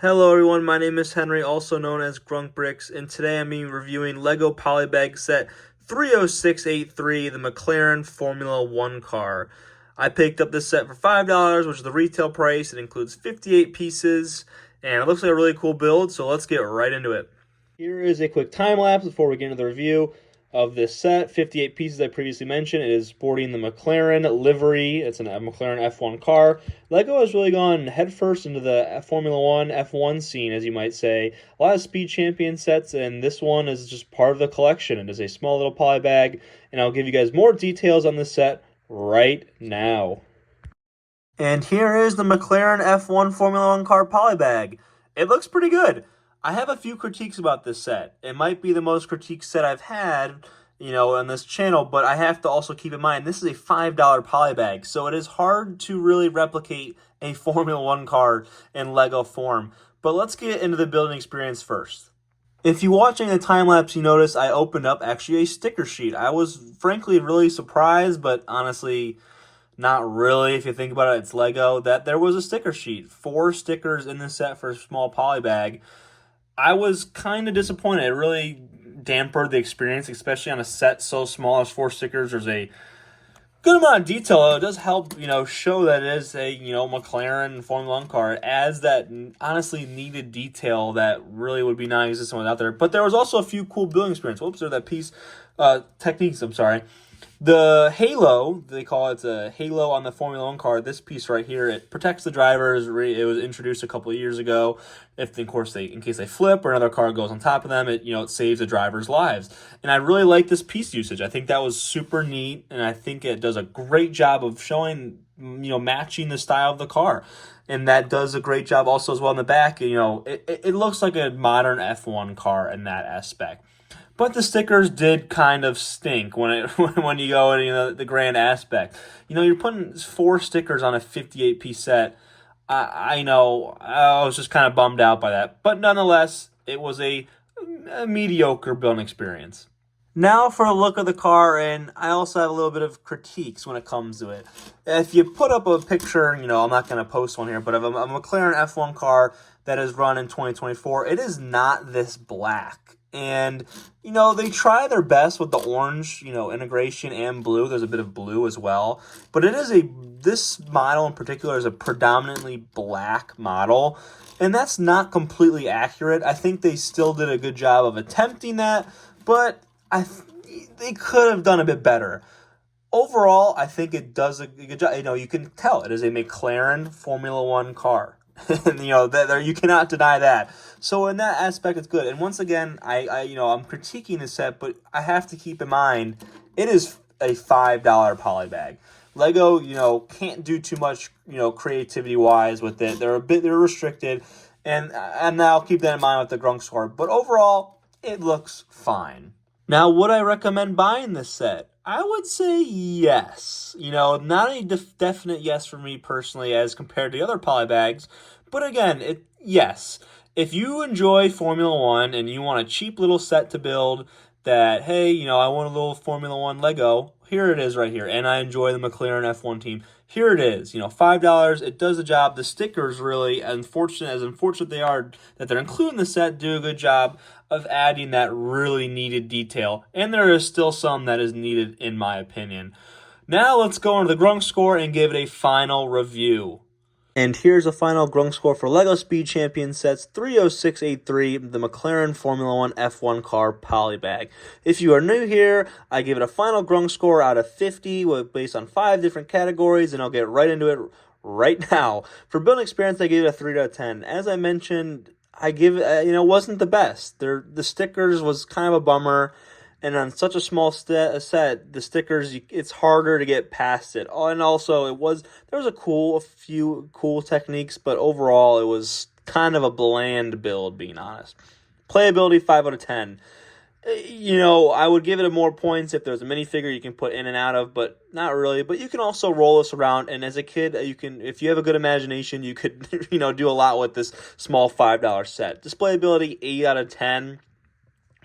Hello everyone, my name is Henry, also known as Grunk Bricks, and today I'm reviewing Lego PolyBag Set 30683, the McLaren Formula 1 car. I picked up this set for $5, which is the retail price. It includes 58 pieces, and it looks like a really cool build, so let's get right into it. Here is a quick time lapse before we get into the review of this set. 58 pieces I previously mentioned. It is sporting the McLaren livery. It's a McLaren F1 car. Lego has really gone headfirst into the Formula 1 F1 scene, as you might say. A lot of speed champion sets, and this one is just part of the collection. It is a small little poly bag, and I'll give you guys more details on this set right now. And here is the McLaren F1 Formula 1 car polybag. It looks pretty good. I have a few critiques about this set. It might be the most critiqued set I've had, on this channel, but I have to also keep in mind this is a $5 polybag, so it is hard to really replicate a Formula 1 car in Lego form. But let's get into the building experience first. If you're watching the time lapse, you notice I opened up actually a sticker sheet. I was frankly really surprised, but honestly, not really. If you think about it, it's Lego, that there was a sticker sheet. 4 stickers in this set for a small poly bag. I was kind of disappointed. It really dampened the experience, especially on a set so small as 4 stickers. There's a good amount of detail. It does help, show that it is a, McLaren Formula 1 car. It adds that honestly needed detail that really would be non-existent without there. But there was also a few cool building experience. Whoops, there's that piece, techniques, I'm sorry. The halo, they call it a halo on the Formula 1 car. This piece right here, it protects the drivers. It was introduced a couple of years ago. If, of course, in case they flip or another car goes on top of them, it saves the drivers' lives. And I really like this piece usage. I think that was super neat, and I think it does a great job of showing, matching the style of the car. And that does a great job also as well in the back. It looks like a modern F1 car in that aspect. But the stickers did kind of stink when you go in the grand aspect. You're putting 4 stickers on a 58-piece set. I know I was just kind of bummed out by that, but nonetheless, it was a mediocre building experience. Now for a look of the car, and I also have a little bit of critiques when it comes to it. If you put up a picture, I'm not going to post one here, but of a McLaren F1 car that is run in 2024, it is not this black. And, they try their best with the orange, integration and blue. There's a bit of blue as well. But this model in particular is a predominantly black model. And that's not completely accurate. I think they still did a good job of attempting that. But they could have done a bit better. Overall, I think it does a good job. You can tell it is a McLaren Formula 1 car. And, you cannot deny that. So in that aspect, it's good. And once again, I'm critiquing the set, but I have to keep in mind it is a $5 poly bag. Lego, can't do too much, creativity wise with it. They're restricted, and I'll keep that in mind with the Grunk score. But overall, it looks fine. Now, would I recommend buying this set? I would say yes. Not a definite yes for me personally as compared to the other poly bags. But again, yes. If you enjoy Formula 1 and you want a cheap little set to build that, hey, I want a little Formula 1 Lego, here it is right here. And I enjoy the McLaren F1 team. Here it is. $5. It does the job. The stickers really, as unfortunate they are that they're including the set, do a good job of adding that really needed detail. And there is still some that is needed in my opinion. Now let's go into the Grunk score and give it a final review. And here's a final Grunk score for LEGO Speed Champion Sets 30683, the McLaren Formula 1 F1 car polybag. If you are new here, I give it a final Grunk score out of 50 based on 5 different categories, and I'll get right into it right now. For building experience, I gave it a 3 out of 10. As I mentioned, I give it, wasn't the best. The stickers was kind of a bummer. And on such a small set, the stickers, it's harder to get past it. Oh, and also, there was a few cool techniques, but overall, it was kind of a bland build, being honest. Playability, 5 out of 10. I would give it more points if there's a minifigure you can put in and out of, but not really. But you can also roll this around, and as a kid, if you have a good imagination, you could, do a lot with this small $5 set. Displayability, 8 out of 10.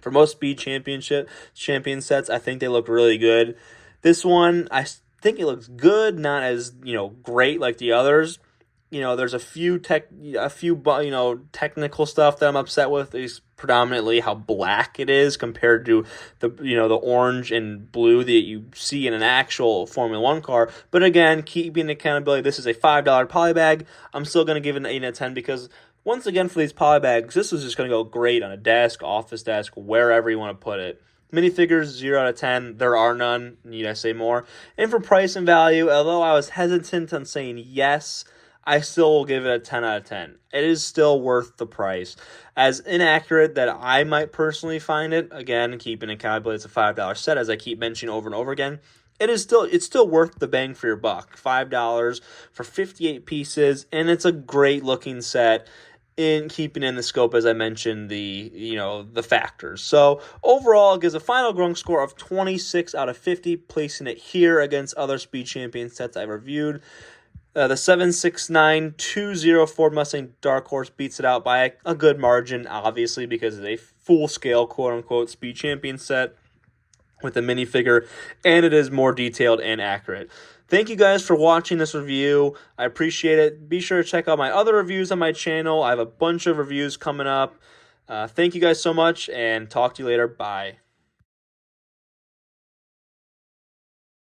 For most Speed Champion sets, I think they look really good. This one, I think it looks good, not as, great like the others. there's a few technical stuff that I'm upset with. Is predominantly how black it is compared to the orange and blue that you see in an actual Formula One car. But again, keeping accountability, this is a $5 PolyBag. I'm still going to give it an 8 out of 10 because once again for these PolyBags, this is just going to go great on a desk, office desk, wherever you want to put it. Minifigures, 0 out of 10. There are none. Need I say more? And for price and value, although I was hesitant on saying yes, I still will give it a 10 out of 10. It is still worth the price. As inaccurate that I might personally find it, again, keeping it accountable, it's a $5 set, as I keep mentioning over and over again. It's still worth the bang for your buck. $5 for 58 pieces, and it's a great looking set. In keeping in the scope, as I mentioned, the factors. So overall, it gives a final Grunk score of 26 out of 50, placing it here against other Speed Champion sets I've reviewed. The 76920 Ford Mustang Dark Horse beats it out by a good margin, obviously, because it's a full-scale, quote-unquote, Speed Champion set with a minifigure, and it is more detailed and accurate. Thank you guys for watching this review. I appreciate it. Be sure to check out my other reviews on my channel. I have a bunch of reviews coming up. Thank you guys so much, and talk to you later. Bye.